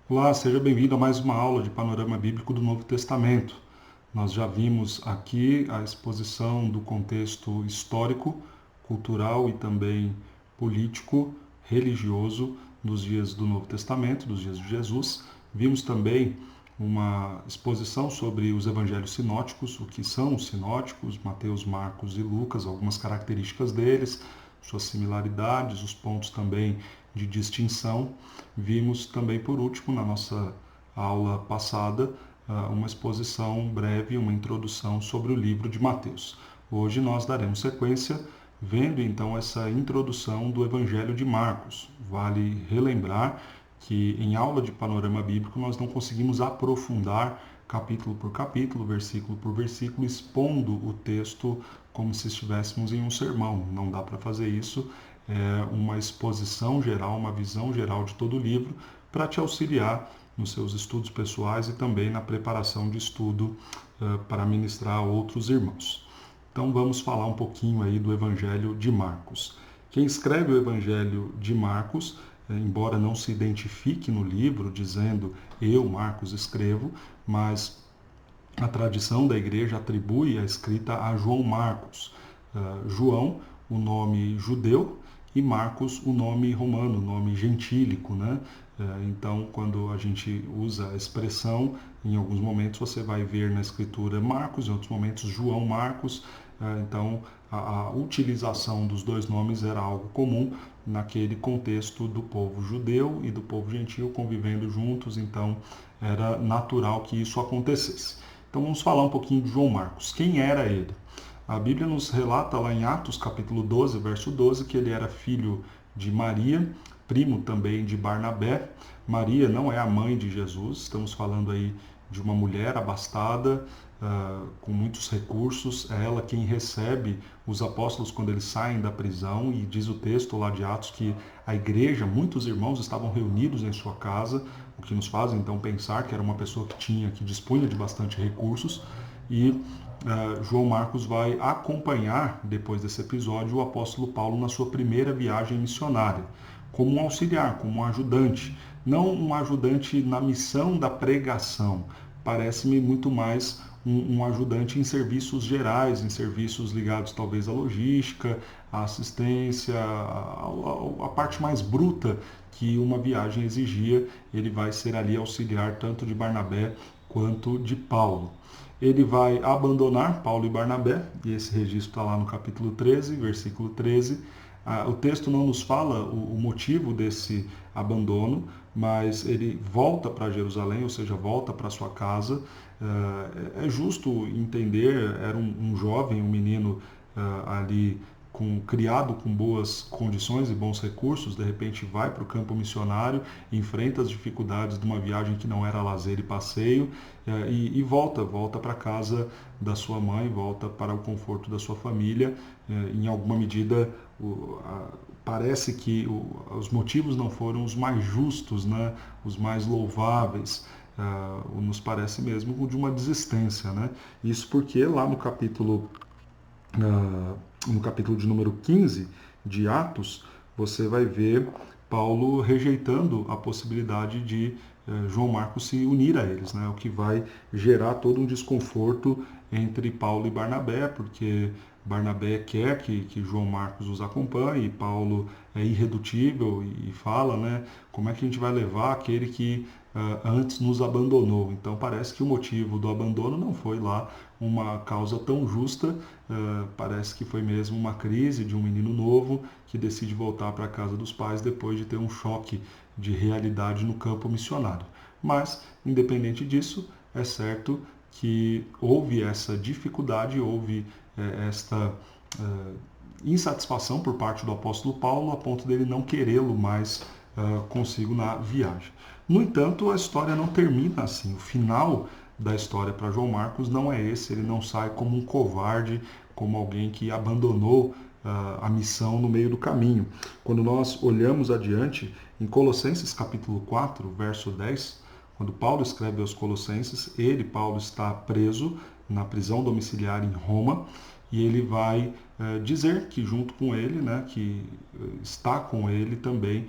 Olá, seja bem-vindo a mais uma aula de Panorama Bíblico do Novo Testamento. Nós já vimos aqui a exposição do contexto histórico, cultural e também político, religioso dos dias do Novo Testamento, dos dias de Jesus. Vimos também uma exposição sobre os evangelhos sinóticos, o que são os sinóticos, Mateus, Marcos e Lucas, algumas características deles, suas similaridades, os pontos também de distinção. Vimos também, por último, na nossa aula passada, uma exposição breve, uma introdução sobre o livro de Mateus. Hoje nós daremos sequência vendo então essa introdução do Evangelho de Marcos. Vale relembrar que em aula de panorama bíblico nós não conseguimos aprofundar capítulo por capítulo, versículo por versículo, expondo o texto como se estivéssemos em um sermão. Não dá para fazer isso. É uma exposição geral, uma visão geral de todo o livro para te auxiliar nos seus estudos pessoais e também na preparação de estudo para ministrar a outros irmãos. Então vamos falar um pouquinho aí do Evangelho de Marcos. Quem escreve o Evangelho de Marcos, embora não se identifique no livro dizendo eu, Marcos, escrevo, mas a tradição da igreja atribui a escrita a João Marcos. João, o nome judeu, e Marcos, o nome romano, o nome gentílico, né? Então, quando a gente usa a expressão, em alguns momentos você vai ver na escritura Marcos, em outros momentos João Marcos. Então, a utilização dos dois nomes era algo comum naquele contexto do povo judeu e do povo gentil convivendo juntos, então era natural que isso acontecesse. Então vamos falar um pouquinho de João Marcos. Quem era ele? A Bíblia nos relata lá em Atos capítulo 12, verso 12, que ele era filho de Maria, primo também de Barnabé. Maria não é a mãe de Jesus, estamos falando aí de uma mulher abastada, com muitos recursos. É ela quem recebe os apóstolos quando eles saem da prisão, e diz o texto lá de Atos que a igreja, muitos irmãos estavam reunidos em sua casa, o que nos faz então pensar que era uma pessoa que dispunha de bastante recursos. E João Marcos vai acompanhar, depois desse episódio, o apóstolo Paulo na sua primeira viagem missionária, como um auxiliar, como um ajudante. Não um ajudante na missão da pregação, parece-me muito mais um ajudante em serviços gerais, em serviços ligados talvez à logística, à assistência, a parte mais bruta que uma viagem exigia. Ele vai ser ali auxiliar tanto de Barnabé quanto de Paulo. Ele vai abandonar Paulo e Barnabé, e esse registro está lá no capítulo 13, versículo 13. O texto não nos fala o motivo desse abandono, mas ele volta para Jerusalém, ou seja, volta para sua casa. É justo entender, era um jovem, um menino ali criado com boas condições e bons recursos, de repente vai para o campo missionário, enfrenta as dificuldades de uma viagem que não era lazer e passeio, e volta para a casa da sua mãe, volta para o conforto da sua família. Em alguma medida, parece que os motivos não foram os mais justos, né? Os mais louváveis. Nos parece mesmo de uma desistência, né? Isso porque lá no capítulo de número 15 de Atos, você vai ver Paulo rejeitando a possibilidade de João Marcos se unir a eles, né? O que vai gerar todo um desconforto entre Paulo e Barnabé, porque Barnabé quer que João Marcos os acompanhe, e Paulo é irredutível e fala, né? Como é que a gente vai levar aquele que antes nos abandonou? Então parece que o motivo do abandono não foi lá uma causa tão justa. Parece que foi mesmo uma crise de um menino novo que decide voltar para a casa dos pais depois de ter um choque de realidade no campo missionário. Mas, independente disso, é certo que houve essa dificuldade, houve esta insatisfação por parte do apóstolo Paulo, a ponto dele não querê-lo mais consigo na viagem. No entanto, a história não termina assim. O final da história para João Marcos não é esse. Ele não sai como um covarde, como alguém que abandonou a missão no meio do caminho. Quando nós olhamos adiante, em Colossenses capítulo 4, verso 10, quando Paulo escreve aos Colossenses, Paulo, está preso na prisão domiciliar em Roma, e ele vai dizer que junto com ele, né, que está com ele também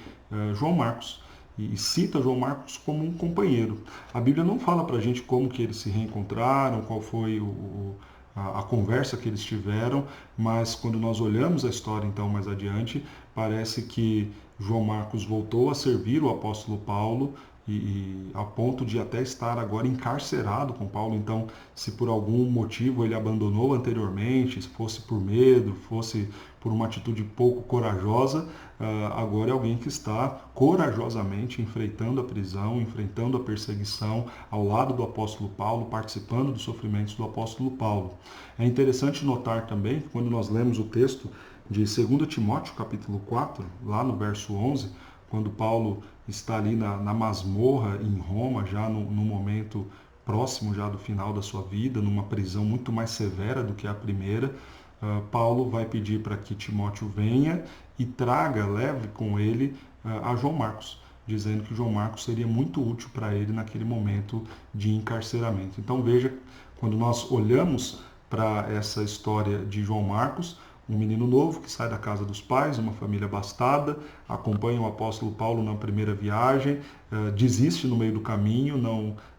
João Marcos. e cita João Marcos como um companheiro. A Bíblia não fala para a gente como que eles se reencontraram, qual foi a conversa que eles tiveram, mas quando nós olhamos a história então mais adiante, parece que João Marcos voltou a servir o apóstolo Paulo e a ponto de até estar agora encarcerado com Paulo. Então, se por algum motivo ele abandonou anteriormente, se fosse por medo, fosse por uma atitude pouco corajosa, agora é alguém que está corajosamente enfrentando a prisão, enfrentando a perseguição ao lado do apóstolo Paulo, participando dos sofrimentos do apóstolo Paulo. É interessante notar também que quando nós lemos o texto de 2 Timóteo, capítulo 4, lá no verso 11, quando Paulo está ali na masmorra em Roma, já no momento próximo já do final da sua vida, numa prisão muito mais severa do que a primeira, Paulo vai pedir para que Timóteo venha e leve com ele a João Marcos, dizendo que João Marcos seria muito útil para ele naquele momento de encarceramento. Então veja, quando nós olhamos para essa história de João Marcos, um menino novo que sai da casa dos pais, uma família abastada, acompanha o apóstolo Paulo na primeira viagem, desiste no meio do caminho,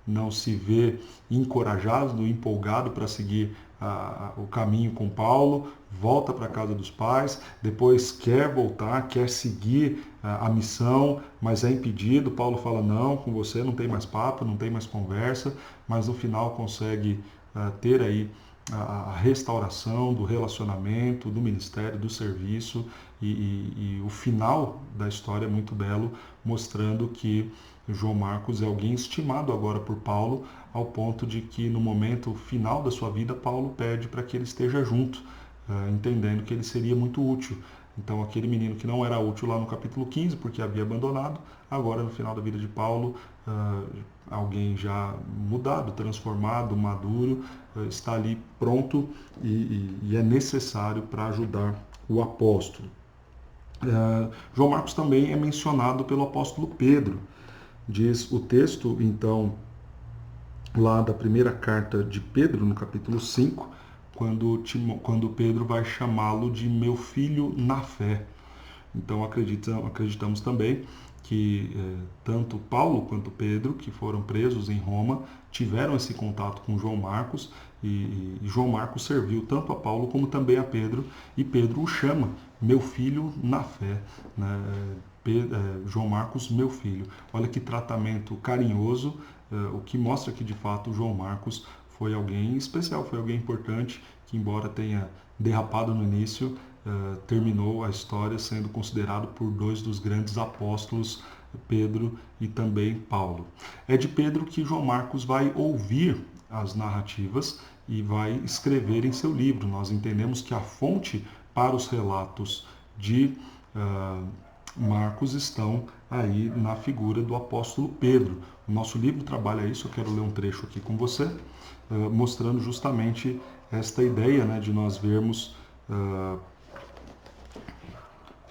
não se vê encorajado, empolgado para seguir o caminho com Paulo, volta para a casa dos pais, depois quer voltar, quer seguir a missão, mas é impedido. Paulo fala, não, com você não tem mais papo, não tem mais conversa, mas no final consegue ter aí a restauração do relacionamento, do ministério, do serviço e o final da história é muito belo, mostrando que João Marcos é alguém estimado agora por Paulo, ao ponto de que no momento final da sua vida, Paulo pede para que ele esteja junto, entendendo que ele seria muito útil. Então, aquele menino que não era útil lá no capítulo 15, porque havia abandonado, agora no final da vida de Paulo, alguém já mudado, transformado, maduro, está ali pronto e é necessário para ajudar o apóstolo. João Marcos também é mencionado pelo apóstolo Pedro. Diz o texto, então, lá da primeira carta de Pedro, no capítulo 5, quando Pedro vai chamá-lo de meu filho na fé. Então acreditamos também que tanto Paulo quanto Pedro, que foram presos em Roma, tiveram esse contato com João Marcos e João Marcos serviu tanto a Paulo como também a Pedro, e Pedro o chama meu filho na fé, né? João Marcos, meu filho. Olha que tratamento carinhoso, o que mostra que de fato João Marcos foi alguém especial, foi alguém importante, que embora tenha derrapado no início, terminou a história sendo considerado por dois dos grandes apóstolos, Pedro e também Paulo. É de Pedro que João Marcos vai ouvir as narrativas e vai escrever em seu livro. Nós entendemos que a fonte para os relatos de Marcos estão aí na figura do apóstolo Pedro. O nosso livro trabalha isso, eu quero ler um trecho aqui com você, mostrando justamente esta ideia, né, de nós vermos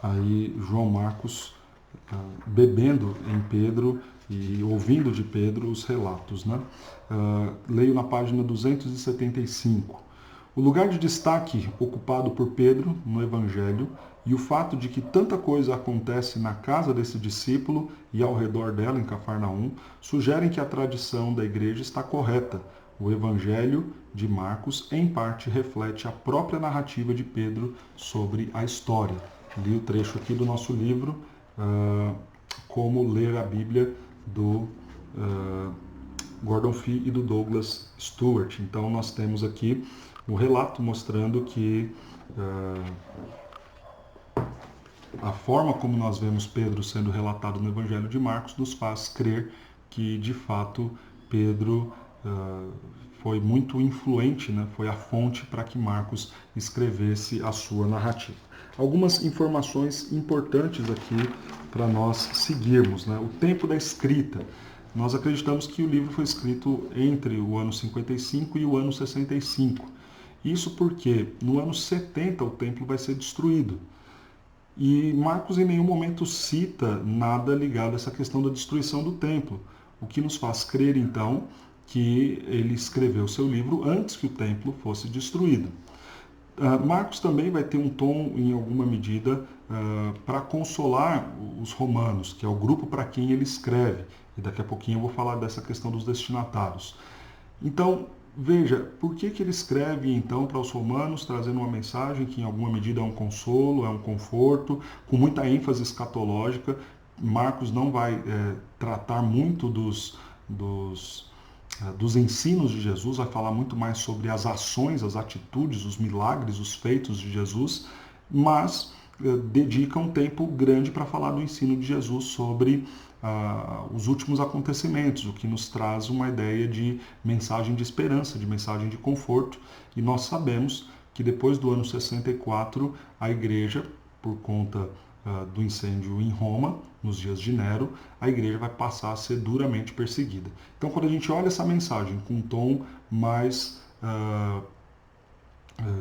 aí João Marcos bebendo em Pedro e ouvindo de Pedro os relatos, né? Leio na página 275. O lugar de destaque ocupado por Pedro no Evangelho e o fato de que tanta coisa acontece na casa desse discípulo e ao redor dela, em Cafarnaum, sugerem que a tradição da igreja está correta. O Evangelho de Marcos, em parte, reflete a própria narrativa de Pedro sobre a história. Li o trecho aqui do nosso livro, Como Ler a Bíblia, do Gordon Fee e do Douglas Stuart. Então, nós temos aqui o relato mostrando que a forma como nós vemos Pedro sendo relatado no Evangelho de Marcos nos faz crer que, de fato, Pedro foi muito influente, né? Foi a fonte para que Marcos escrevesse a sua narrativa. Algumas informações importantes aqui para nós seguirmos, né? O tempo da escrita. Nós acreditamos que o livro foi escrito entre o ano 55 e o ano 65. Isso porque no ano 70 o templo vai ser destruído. E Marcos em nenhum momento cita nada ligado a essa questão da destruição do templo, o que nos faz crer então que ele escreveu seu livro antes que o templo fosse destruído. Marcos também vai ter um tom, em alguma medida, para consolar os romanos, que é o grupo para quem ele escreve. E daqui a pouquinho eu vou falar dessa questão dos destinatários. Então, veja, por que ele escreve então para os romanos, trazendo uma mensagem que em alguma medida é um consolo, é um conforto, com muita ênfase escatológica. Marcos não vai tratar muito dos ensinos de Jesus, vai falar muito mais sobre as ações, as atitudes, os milagres, os feitos de Jesus, mas dedica um tempo grande para falar do ensino de Jesus sobre os últimos acontecimentos, o que nos traz uma ideia de mensagem de esperança, de mensagem de conforto. E nós sabemos que depois do ano 64, a igreja, por conta do incêndio em Roma, nos dias de Nero, a igreja vai passar a ser duramente perseguida. Então, quando a gente olha essa mensagem com um tom mais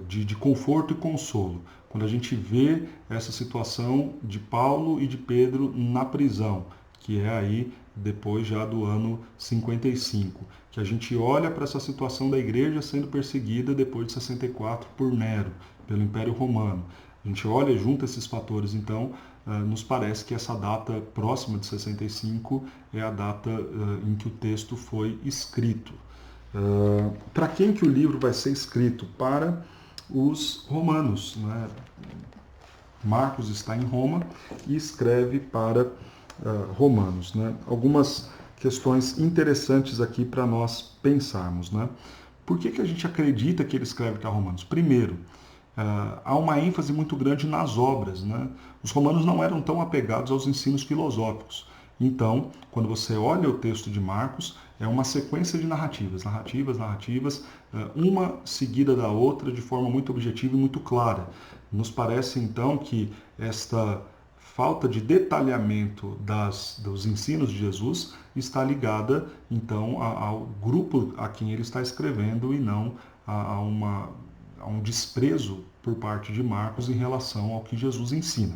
de conforto e consolo, quando a gente vê essa situação de Paulo e de Pedro na prisão, que é aí depois já do ano 55, que a gente olha para essa situação da igreja sendo perseguida depois de 64 por Nero, pelo Império Romano. A gente olha junto esses fatores, então, nos parece que essa data próxima de 65 é a data em que o texto foi escrito. Para quem que o livro vai ser escrito? Para os romanos, né? Marcos está em Roma e escreve para romanos, né? Algumas questões interessantes aqui para nós pensarmos, né? Por que a gente acredita que ele escreve para romanos? Primeiro, há uma ênfase muito grande nas obras, né? Os romanos não eram tão apegados aos ensinos filosóficos. Então, quando você olha o texto de Marcos, é uma sequência de narrativas, uma seguida da outra de forma muito objetiva e muito clara. Nos parece, então, que esta falta de detalhamento dos ensinos de Jesus está ligada, então, ao grupo a quem ele está escrevendo e não a um desprezo por parte de Marcos em relação ao que Jesus ensina.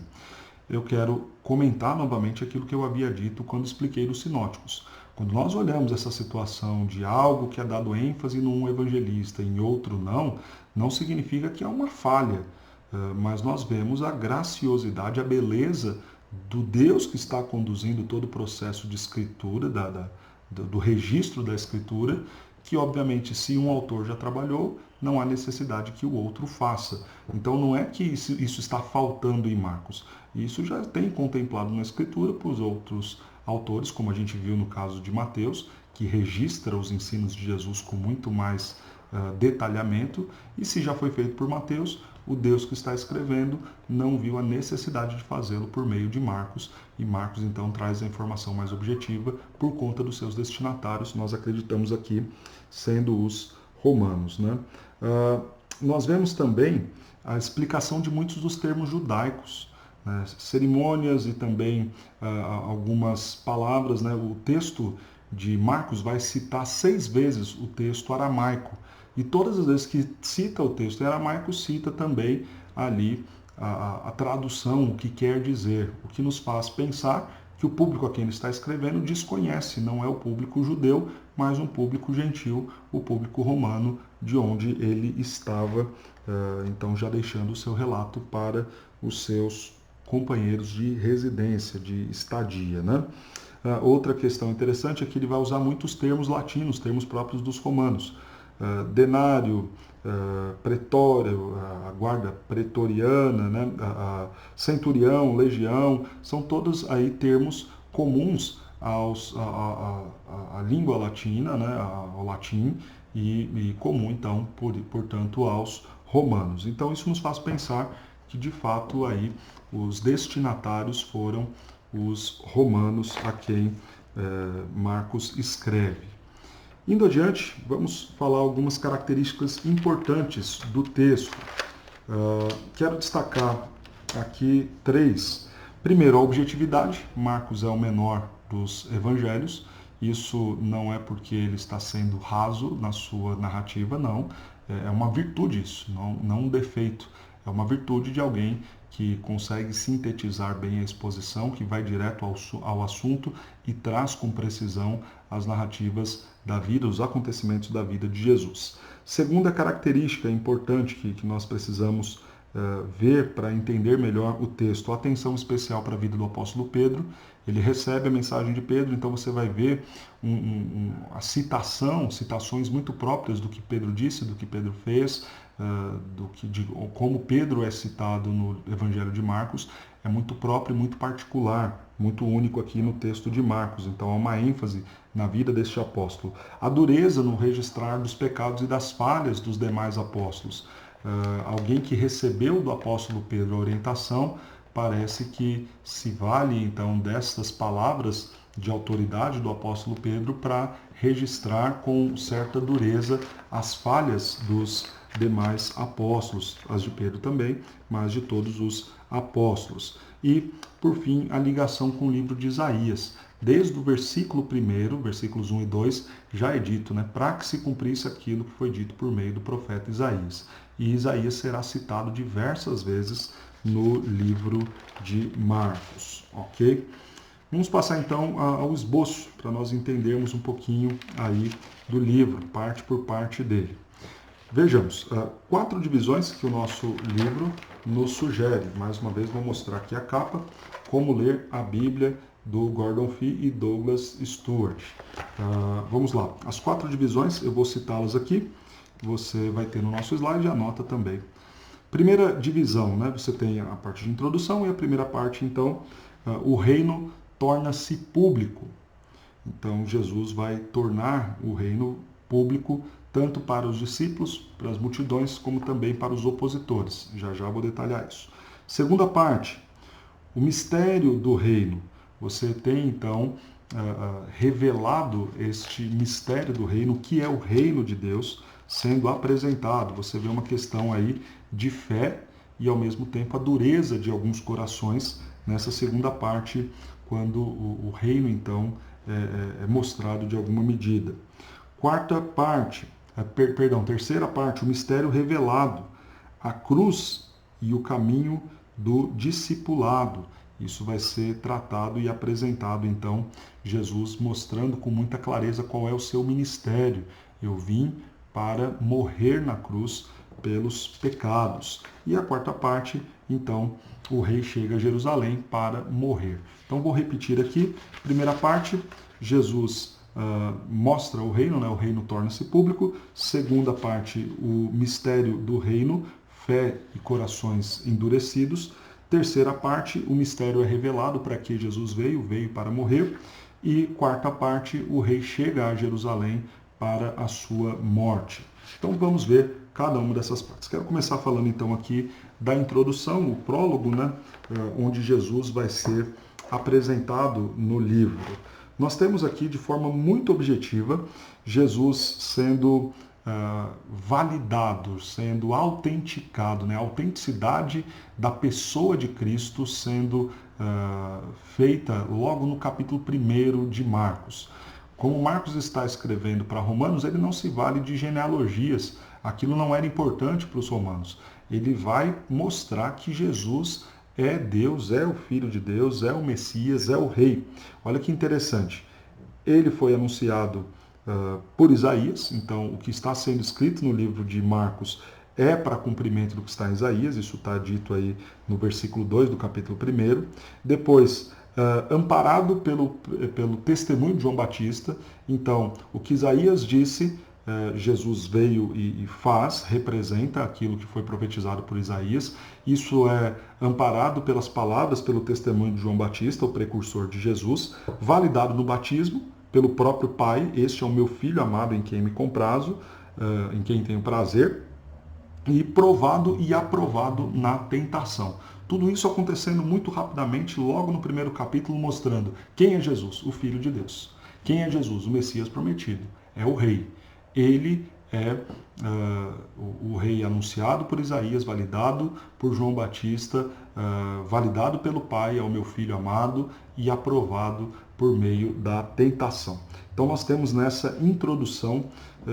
Eu quero comentar novamente aquilo que eu havia dito quando expliquei os sinóticos. Quando nós olhamos essa situação de algo que é dado ênfase num evangelista e em outro não significa que é uma falha, mas nós vemos a graciosidade, a beleza do Deus que está conduzindo todo o processo de escritura, do registro da escritura, que obviamente se um autor já trabalhou, não há necessidade que o outro faça. Então não é que isso está faltando em Marcos. Isso já tem contemplado na escritura para os outros autores, como a gente viu no caso de Mateus, que registra os ensinos de Jesus com muito mais detalhamento, e se já foi feito por Mateus, o Deus que está escrevendo não viu a necessidade de fazê-lo por meio de Marcos, e Marcos então traz a informação mais objetiva por conta dos seus destinatários, nós acreditamos aqui sendo os romanos, né? Nós vemos também a explicação de muitos dos termos judaicos, né? Cerimônias e também algumas palavras, né? O texto de Marcos vai citar 6 vezes o texto aramaico, e todas as vezes que cita o texto em aramaico, cita também ali a tradução, o que quer dizer, o que nos faz pensar que o público a quem ele está escrevendo desconhece, não é o público judeu, mas um público gentil, o público romano, de onde ele estava, então já deixando o seu relato para os seus companheiros de residência, de estadia, né? Outra questão interessante é que ele vai usar muitos termos latinos, termos próprios dos romanos. Denário, pretório, a guarda pretoriana, né? Centurião, legião, são todos aí termos comuns à língua latina, né? Ao latim, e comum, então, portanto, aos romanos. Então, isso nos faz pensar que, de fato, aí os destinatários foram os romanos a quem Marcos escreve. Indo adiante, vamos falar algumas características importantes do texto. Quero destacar aqui 3. Primeiro, a objetividade. Marcos é o menor dos evangelhos. Isso não é porque ele está sendo raso na sua narrativa, não. É uma virtude isso, não um defeito. É uma virtude de alguém que consegue sintetizar bem a exposição, que vai direto ao assunto e traz com precisão as narrativas da vida, os acontecimentos da vida de Jesus. Segunda característica importante que nós precisamos ver para entender melhor o texto, atenção especial para a vida do apóstolo Pedro. Ele recebe a mensagem de Pedro, então você vai ver a citações muito próprias do que Pedro disse, do que Pedro fez, como Pedro é citado no Evangelho de Marcos, é muito próprio e muito particular, muito único aqui no texto de Marcos. Então há uma ênfase na vida deste apóstolo. A dureza no registrar dos pecados e das falhas dos demais apóstolos. Alguém que recebeu do apóstolo Pedro a orientação, parece que se vale então destas palavras de autoridade do apóstolo Pedro para registrar com certa dureza as falhas dos demais apóstolos, as de Pedro também, mas de todos os apóstolos. E, por fim, a ligação com o livro de Isaías. Desde o versículo 1, versículos 1 e 2, já é dito, para que se cumprisse aquilo que foi dito por meio do profeta Isaías. E Isaías será citado diversas vezes no livro de Marcos, ok? Vamos passar então ao esboço, para nós entendermos um pouquinho aí do livro, parte por parte dele. Vejamos, 4 divisões que o nosso livro nos sugere. Mais uma vez vou mostrar aqui a capa, como ler a Bíblia do Gordon Fee e Douglas Stuart. Vamos lá, as 4 divisões, eu vou citá-las aqui, você vai ter no nosso slide e anota também. Primeira divisão, você tem a parte de introdução e a primeira parte, então, o reino torna-se público. Então, Jesus vai tornar o reino público tanto para os discípulos, para as multidões, como também para os opositores. Já vou detalhar isso. Segunda parte, o mistério do reino. Você tem, então, revelado este mistério do reino, que é o reino de Deus, sendo apresentado. Você vê uma questão aí de fé e, ao mesmo tempo, a dureza de alguns corações nessa segunda parte, quando o reino, então, é mostrado de alguma medida. Terceira parte, o mistério revelado, a cruz e o caminho do discipulado. Isso vai ser tratado e apresentado, então, Jesus mostrando com muita clareza qual é o seu ministério. Eu vim para morrer na cruz pelos pecados. E a quarta parte, então, o rei chega a Jerusalém para morrer. Então, vou repetir aqui. Primeira parte, Jesus mostra o reino torna-se público. Segunda parte, o mistério do reino, fé e corações endurecidos. Terceira parte, o mistério é revelado para que Jesus veio para morrer. E quarta parte, o rei chega a Jerusalém para a sua morte. Então vamos ver cada uma dessas partes. Quero começar falando então aqui da introdução, o prólogo, onde Jesus vai ser apresentado no livro. Nós temos aqui de forma muito objetiva Jesus sendo validado, sendo autenticado, a autenticidade da pessoa de Cristo sendo feita logo no capítulo 1 de Marcos. Como Marcos está escrevendo para romanos, ele não se vale de genealogias, aquilo não era importante para os romanos. Ele vai mostrar que Jesus é Deus, é o Filho de Deus, é o Messias, é o Rei. Olha que interessante. Ele foi anunciado por Isaías, então o que está sendo escrito no livro de Marcos é para cumprimento do que está em Isaías, isso está dito aí no versículo 2 do capítulo 1. Depois, amparado pelo testemunho de João Batista, então o que Isaías disse, Jesus veio e faz, representa aquilo que foi profetizado por Isaías. Isso é amparado pelas palavras, pelo testemunho de João Batista, o precursor de Jesus, validado no batismo pelo próprio Pai. Este é o meu Filho amado em quem me comprazo, em quem tenho prazer, e provado e aprovado na tentação. Tudo isso acontecendo muito rapidamente, logo no primeiro capítulo, mostrando quem é Jesus, o Filho de Deus. Quem é Jesus, o Messias prometido? É o Rei. Ele é o rei anunciado por Isaías, validado por João Batista, validado pelo Pai, é o meu Filho amado, e aprovado por meio da tentação. Então nós temos nessa introdução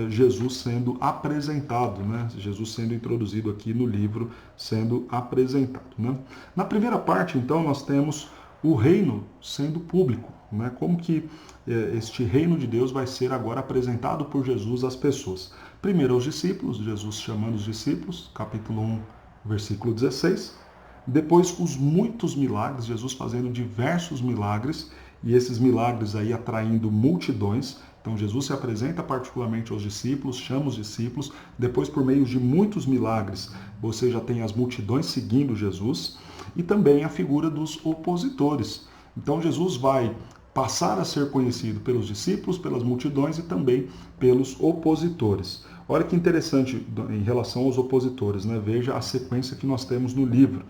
Jesus sendo apresentado, né? Jesus sendo introduzido aqui no livro, sendo apresentado, né? Na primeira parte, então, nós temos o reino sendo público, né? Como que este reino de Deus vai ser agora apresentado por Jesus às pessoas. Primeiro aos discípulos, Jesus chamando os discípulos, capítulo 1, versículo 16. Depois os muitos milagres, Jesus fazendo diversos milagres, e esses milagres aí atraindo multidões. Então Jesus se apresenta particularmente aos discípulos, chama os discípulos, depois por meio de muitos milagres, você já tem as multidões seguindo Jesus, e também a figura dos opositores. Então Jesus vai passar a ser conhecido pelos discípulos, pelas multidões e também pelos opositores. Olha que interessante em relação aos opositores, né? Veja a sequência que nós temos no livro.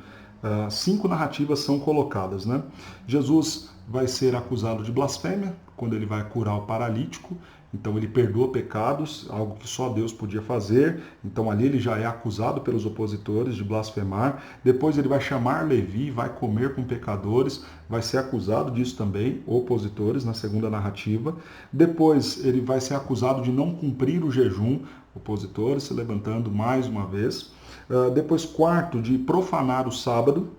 5 narrativas são colocadas, né? Jesus vai ser acusado de blasfêmia quando ele vai curar o paralítico. Então ele perdoa pecados, algo que só Deus podia fazer. Então ali ele já é acusado pelos opositores de blasfemar. Depois ele vai chamar Levi, vai comer com pecadores, vai ser acusado disso também, opositores, na segunda narrativa. Depois ele vai ser acusado de não cumprir o jejum, opositores se levantando mais uma vez. Depois, quarto, de profanar o sábado.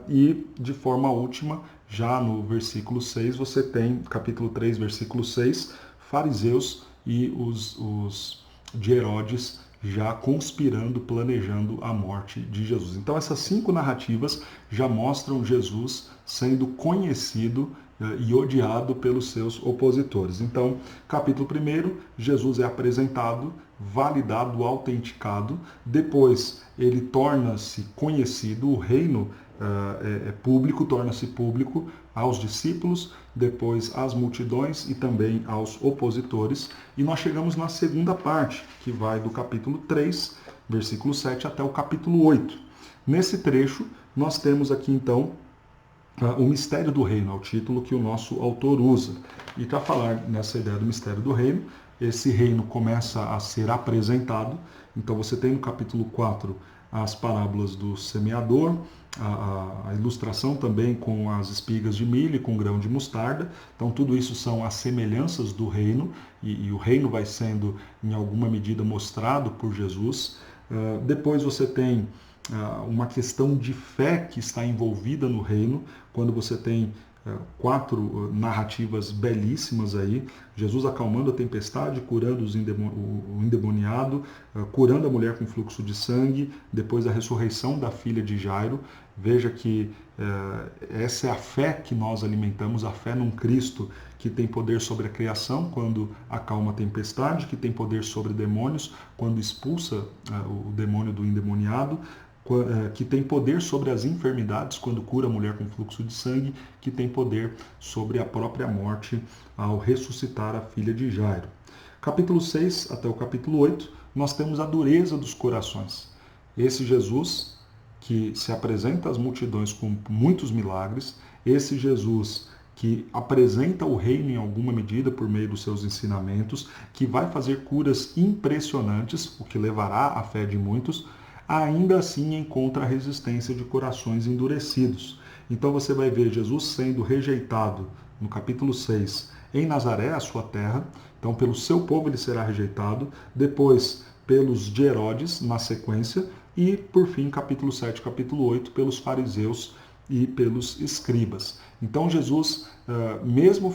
E de forma última, já no versículo 6, você tem, capítulo 3, versículo 6, fariseus e os de Herodes já conspirando, planejando a morte de Jesus. Então essas 5 narrativas já mostram Jesus sendo conhecido e odiado pelos seus opositores. Então, capítulo 1, Jesus é apresentado, validado, autenticado. Depois ele torna-se conhecido, o reino público, torna-se público aos discípulos, depois às multidões e também aos opositores. E nós chegamos na segunda parte, que vai do capítulo 3, versículo 7, até o capítulo 8. Nesse trecho, nós temos aqui então o mistério do reino, é o título que o nosso autor usa. E para falar nessa ideia do mistério do reino, esse reino começa a ser apresentado. Então você tem no capítulo 4 as parábolas do semeador, a ilustração também com as espigas de milho e com grão de mostarda. Então tudo isso são as semelhanças do reino, e o reino vai sendo em alguma medida mostrado por Jesus. Depois você tem uma questão de fé que está envolvida no reino, quando você tem 4 narrativas belíssimas aí, Jesus acalmando a tempestade, curando o endemoniado, curando a mulher com fluxo de sangue, depois a ressurreição da filha de Jairo. Veja que essa é a fé que nós alimentamos, a fé num Cristo que tem poder sobre a criação quando acalma a tempestade, que tem poder sobre demônios quando expulsa o demônio do endemoniado, que tem poder sobre as enfermidades quando cura a mulher com fluxo de sangue, que tem poder sobre a própria morte ao ressuscitar a filha de Jairo. Capítulo 6 até o capítulo 8, nós temos a dureza dos corações. Esse Jesus que se apresenta às multidões com muitos milagres, esse Jesus que apresenta o reino em alguma medida por meio dos seus ensinamentos, que vai fazer curas impressionantes, o que levará à fé de muitos, ainda assim encontra a resistência de corações endurecidos. Então você vai ver Jesus sendo rejeitado no capítulo 6 em Nazaré, a sua terra. Então pelo seu povo ele será rejeitado, depois pelos de Herodes na sequência e por fim capítulo 7, capítulo 8 pelos fariseus e pelos escribas. Então Jesus, mesmo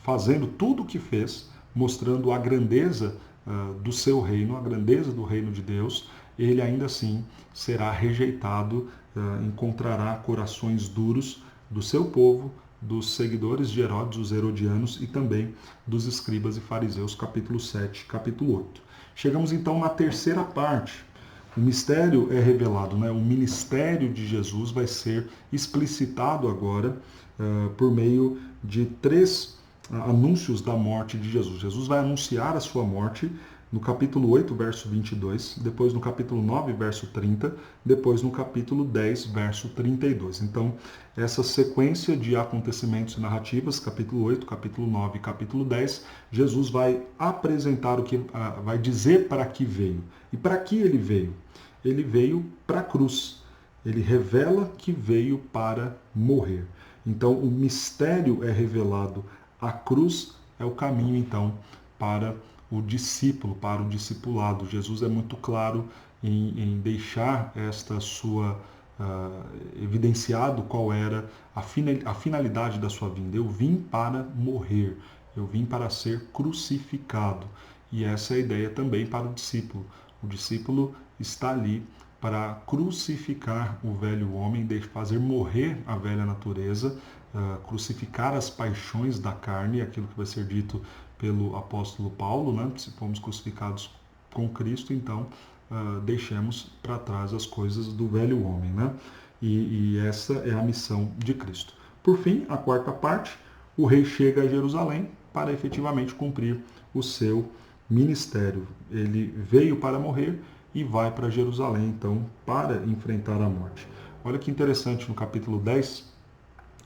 fazendo tudo o que fez, mostrando a grandeza do seu reino, a grandeza do reino de Deus, ele ainda assim será rejeitado, encontrará corações duros do seu povo, dos seguidores de Herodes, os herodianos, e também dos escribas e fariseus, capítulo 7, capítulo 8. Chegamos então na terceira parte. O mistério é revelado, né? O ministério de Jesus vai ser explicitado agora por meio de 3 anúncios da morte de Jesus. Jesus vai anunciar a sua morte no capítulo 8, verso 22, depois no capítulo 9, verso 30, depois no capítulo 10, verso 32. Então, essa sequência de acontecimentos e narrativas, capítulo 8, capítulo 9 e capítulo 10, Jesus vai apresentar vai dizer para que veio. E para que ele veio? Ele veio para a cruz. Ele revela que veio para morrer. Então, o mistério é revelado, a cruz é o caminho, então, para o discípulo, para o discipulado. Jesus é muito claro em deixar esta sua evidenciado qual era a finalidade da sua vinda. Eu vim para morrer, eu vim para ser crucificado. E essa é a ideia também para o discípulo. O discípulo está ali para crucificar o velho homem, fazer morrer a velha natureza, crucificar as paixões da carne, aquilo que vai ser dito pelo apóstolo Paulo, né? Se fomos crucificados com Cristo, então deixemos para trás as coisas do velho homem, né? E essa é a missão de Cristo. Por fim, a quarta parte, o rei chega a Jerusalém para efetivamente cumprir o seu ministério. Ele veio para morrer e vai para Jerusalém, então, para enfrentar a morte. Olha que interessante, no capítulo 10,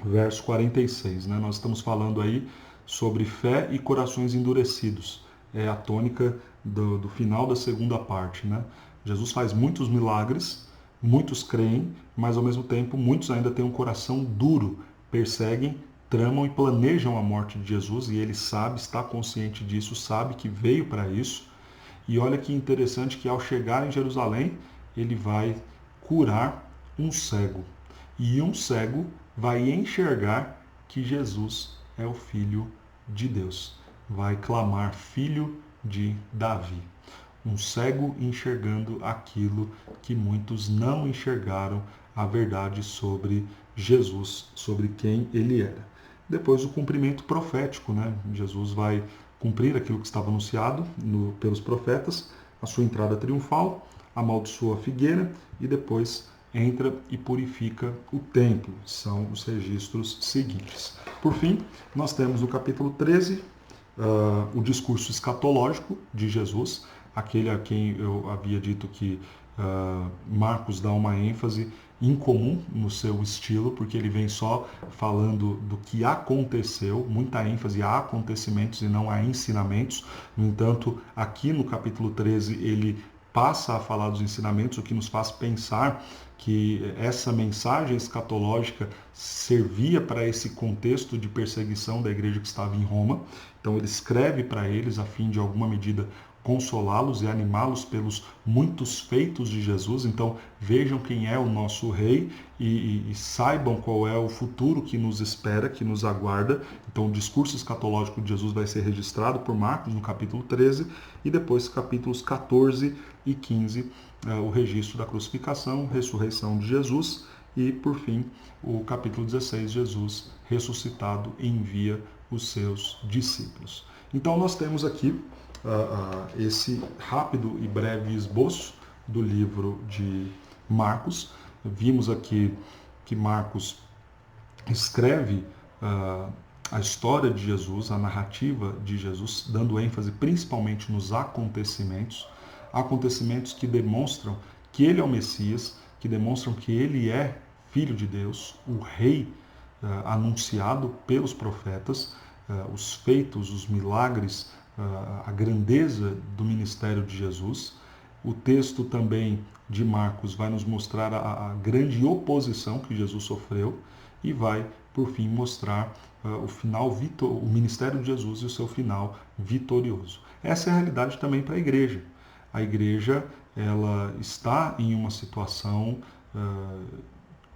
verso 46, né? Nós estamos falando aí sobre fé e corações endurecidos. É a tônica do final da segunda parte, né? Jesus faz muitos milagres, muitos creem, mas ao mesmo tempo muitos ainda têm um coração duro, perseguem, tramam e planejam a morte de Jesus, e ele sabe, está consciente disso, sabe que veio para isso. E olha que interessante que ao chegar em Jerusalém, ele vai curar um cego. E um cego vai enxergar que Jesus é o Filho de Deus. Vai clamar, Filho de Davi. Um cego enxergando aquilo que muitos não enxergaram, a verdade sobre Jesus, sobre quem ele era. Depois o cumprimento profético, né? Jesus vai cumprir aquilo que estava anunciado pelos profetas, a sua entrada triunfal, amaldiçoa a figueira e depois entra e purifica o templo. São os registros seguintes. Por fim, nós temos no capítulo 13 o discurso escatológico de Jesus, aquele a quem eu havia dito que Marcos dá uma ênfase incomum no seu estilo, porque ele vem só falando do que aconteceu, muita ênfase a acontecimentos e não a ensinamentos. No entanto, aqui no capítulo 13, ele passa a falar dos ensinamentos, o que nos faz pensar que essa mensagem escatológica servia para esse contexto de perseguição da igreja que estava em Roma. Então ele escreve para eles a fim de alguma medida consolá-los e animá-los pelos muitos feitos de Jesus. Então vejam quem é o nosso rei e saibam qual é o futuro que nos espera, que nos aguarda. Então o discurso escatológico de Jesus vai ser registrado por Marcos no capítulo 13 e depois capítulos 14 e 15 o registro da crucificação, ressurreição de Jesus e, por fim, o capítulo 16, Jesus ressuscitado envia os seus discípulos. Então nós temos aqui esse rápido e breve esboço do livro de Marcos. Vimos aqui que Marcos escreve a história de Jesus, a narrativa de Jesus, dando ênfase principalmente nos acontecimentos que demonstram que ele é o Messias, que demonstram que ele é Filho de Deus, o Rei anunciado pelos profetas, os feitos, os milagres, a grandeza do ministério de Jesus. O texto também de Marcos vai nos mostrar a grande oposição que Jesus sofreu e vai, por fim, mostrar o ministério de Jesus e o seu final vitorioso. Essa é a realidade também para a igreja. A igreja ela está em uma situação,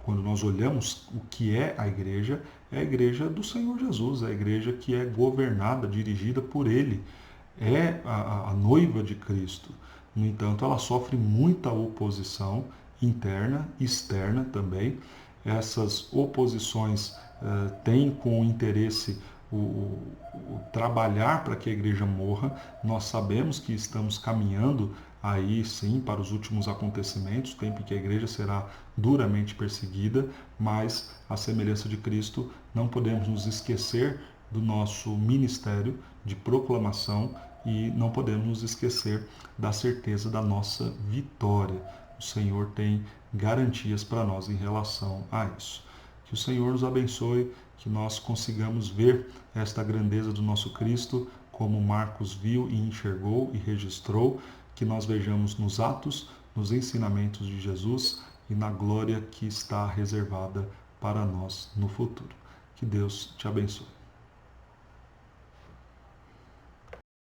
quando nós olhamos o que é a igreja do Senhor Jesus, é a igreja que é governada, dirigida por Ele, é a noiva de Cristo. No entanto, ela sofre muita oposição interna, externa também. Essas oposições têm como interesse o trabalhar para que a igreja morra. Nós sabemos que estamos caminhando aí sim para os últimos acontecimentos, tempo em que a igreja será duramente perseguida, mas à semelhança de Cristo, não podemos nos esquecer do nosso ministério de proclamação e não podemos nos esquecer da certeza da nossa vitória. O Senhor tem garantias para nós em relação a isso. Que o Senhor nos abençoe, que nós consigamos ver esta grandeza do nosso Cristo, como Marcos viu e enxergou e registrou, que nós vejamos nos atos, nos ensinamentos de Jesus e na glória que está reservada para nós no futuro. Que Deus te abençoe.